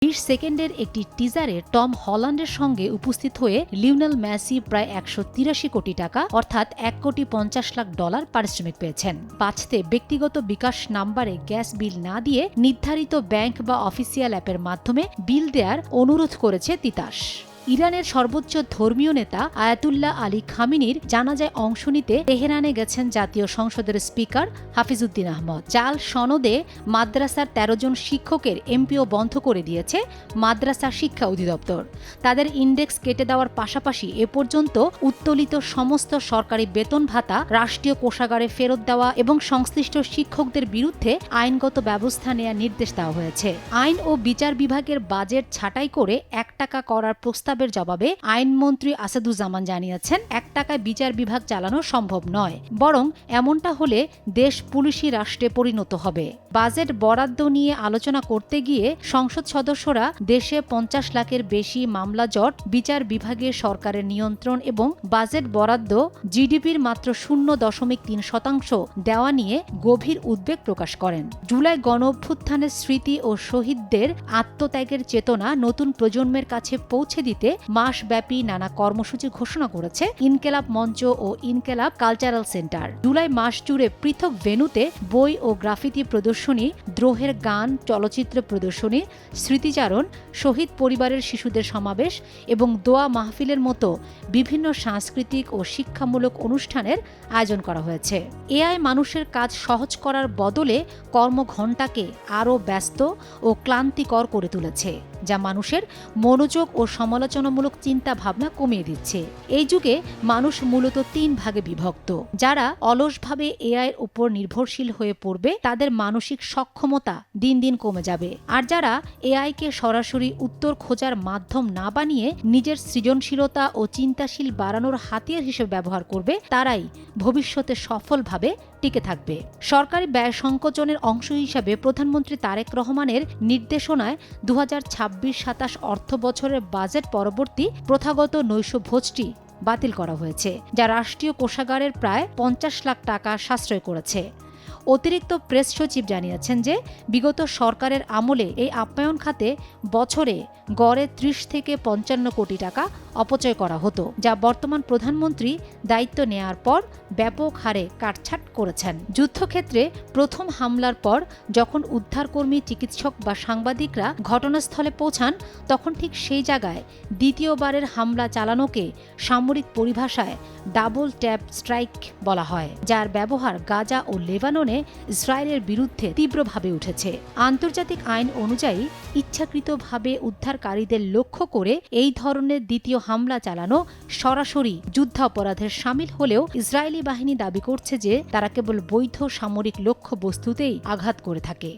20 সেকেন্ডের একটি টিজারে টম হল্যান্ডের সঙ্গে উপস্থিত হয়ে লিওনেল মেসি প্রায় 183 কোটি টাকা অর্থাৎ $1,50,00,000 পারিশ্রমিক পেয়েছেন। বাঁচতে ব্যক্তিগত বিকাশ নাম্বারে গ্যাস বিল না দিয়ে নির্ধারিত ব্যাংক বা অফিসিয়াল অ্যাপের মাধ্যমে বিল দেওয়ার অনুরোধ করেছে তিতাস। ইরানের সর্বোচ্চ ধর্মীয় নেতা আয়াতুল্লাহ আলী খামিনির জানাজায় অংশ নিতে তেহরানে গেছেন জাতীয় সংসদের স্পিকার হাফিজউদ্দিন আহমদ। জাল সনদে মাদ্রাসার 13 জন শিক্ষকের এমপিও বন্ধ করে দিয়েছে মাদ্রাসা শিক্ষা অধিদপ্তর। তাদের ইন্ডেক্স কেটে দেওয়ার পাশাপাশি এ পর্যন্ত উত্তোলিত সমস্ত সরকারি বেতন ভাতা রাষ্ট্রীয় কোষাগারে ফেরত দেওয়া এবং সংশ্লিষ্ট শিক্ষকদের বিরুদ্ধে আইনগত ব্যবস্থা নেওয়ার নির্দেশ দেওয়া হয়েছে। আইন ও বিচার বিভাগের বাজেট ছাঁটাই করে $1 করার প্রস্তাবের জবাবে আইনমন্ত্রী আসাদুজ্জামান জানিয়েছেন, $1 বিচার বিভাগ চালানো সম্ভব নয়, বরং এমনটা হলে দেশ পুলিশি রাষ্ট্রে পরিণত হবে। বাজেট বরাদ্দ নিয়ে আলোচনা করতে গিয়ে সংসদ সদস্যরা দেশে 50 লাখের বেশি মামলা জট, বিচার বিভাগে সরকারের নিয়ন্ত্রণ এবং বাজেট বরাদ্দ জিডিপির মাত্র 0.3% দেওয়া নিয়ে গভীর উদ্বেগ প্রকাশ করেন। জুলাই গণঅভ্যুত্থানের স্মৃতি ও শহীদদের আত্মত্যাগের চেতনা নতুন প্রজন্মের কাছে পৌঁছে দিতে মাসব্যাপী নানা কর্মসূচি ঘোষণা করেছে ইনকেলাব মঞ্চ ও ইনকেলাব কালচারাল সেন্টার। জুলাই মাস জুড়ে পৃথক ভেন্যুতে বই ও গ্রাফিতি প্রদর্শনী, দ্রোহের গান, চলচ্চিত্র প্রদর্শনী, স্মৃতিচারণ, শহীদ পরিবারের শিশুদের সমাবেশ এবং দোয়া মাহফিলের মতো বিভিন্ন সাংস্কৃতিক ও শিক্ষামূলক অনুষ্ঠানের আয়োজন করা হয়েছে। এআই মানুষের কাজ সহজ করার বদলে কর্মঘণ্টাকে আরও ব্যস্ত ও ক্লান্তিকর করে তুলেছে, যা মানুষের মনোযোগ ও সমালোচনামূলক চিন্তা ভাবনা কমিয়ে দিচ্ছে। এই যুগে মানুষ মূলত 3 ভাগে বিভক্ত। যারা অলসভাবে এআইয়ের উপর নির্ভরশীল হয়ে পড়বে, তাদের মানসিক সক্ষমতা দিন দিন কমে যাবে। আর যারা এআইকে সরাসরি উত্তর খোঁজার মাধ্যম না বানিয়ে নিজের সৃজনশীলতা ও চিন্তাশীল বাড়ানোর হাতিয়ার হিসেবে ব্যবহার করবে, তারাই ভবিষ্যতে সফলভাবে টিকে থাকবে। সরকারি ব্যয় সংকোচনের অংশ হিসাবে প্রধানমন্ত্রী তারেক রহমানের নির্দেশনায় 2026-27 অর্থ বছরের বাজেট পরবর্তী প্রথাগত নৈশভোজটি বাতিল করা হয়েছে, যা রাষ্ট্রীয় কোষাগারের প্রায় 50 লাখ টাকা সাশ্রয় করেছে। অতিরিক্ত প্রেস সচিব জানিয়েছেন যে বিগত সরকারের আমলে এই আপ্যায়ন খাতে বছরে গড়ে 30 থেকে 55 কোটি টাকা অপচয় করা হতো, যা বর্তমান প্রধানমন্ত্রী দায়িত্ব নেয়ার পর ব্যাপক হারে কাটছাঁট করেছেন। যুদ্ধক্ষেত্রে প্রথম হামলার পর যখন উদ্ধারকর্মী, চিকিৎসক বা সাংবাদিকরা ঘটনাস্থলে পৌঁছান, তখন ঠিক সেই জায়গায় দ্বিতীয়বারের হামলা চালানোকে সামরিক পরিভাষায় ডাবল ট্যাপ স্ট্রাইক বলা হয়, যার ব্যবহার গাজা ও লেবাননে ইসরায়েলের বিরুদ্ধে তীব্রভাবে উঠেছে। আন্তর্জাতিক আইন অনুযায়ী ইচ্ছাকৃতভাবে উদ্ধারকারীদের লক্ষ্য করে এই ধরনের দ্বিতীয় হামলা চালানো সরাসরি যুদ্ধাপরাধের শামিল হলেও ইসরায়েলি বাহিনী দাবি করছে যে তারা কেবল বৈধ সামরিক লক্ষ্যবস্তুতেই আঘাত করে থাকে।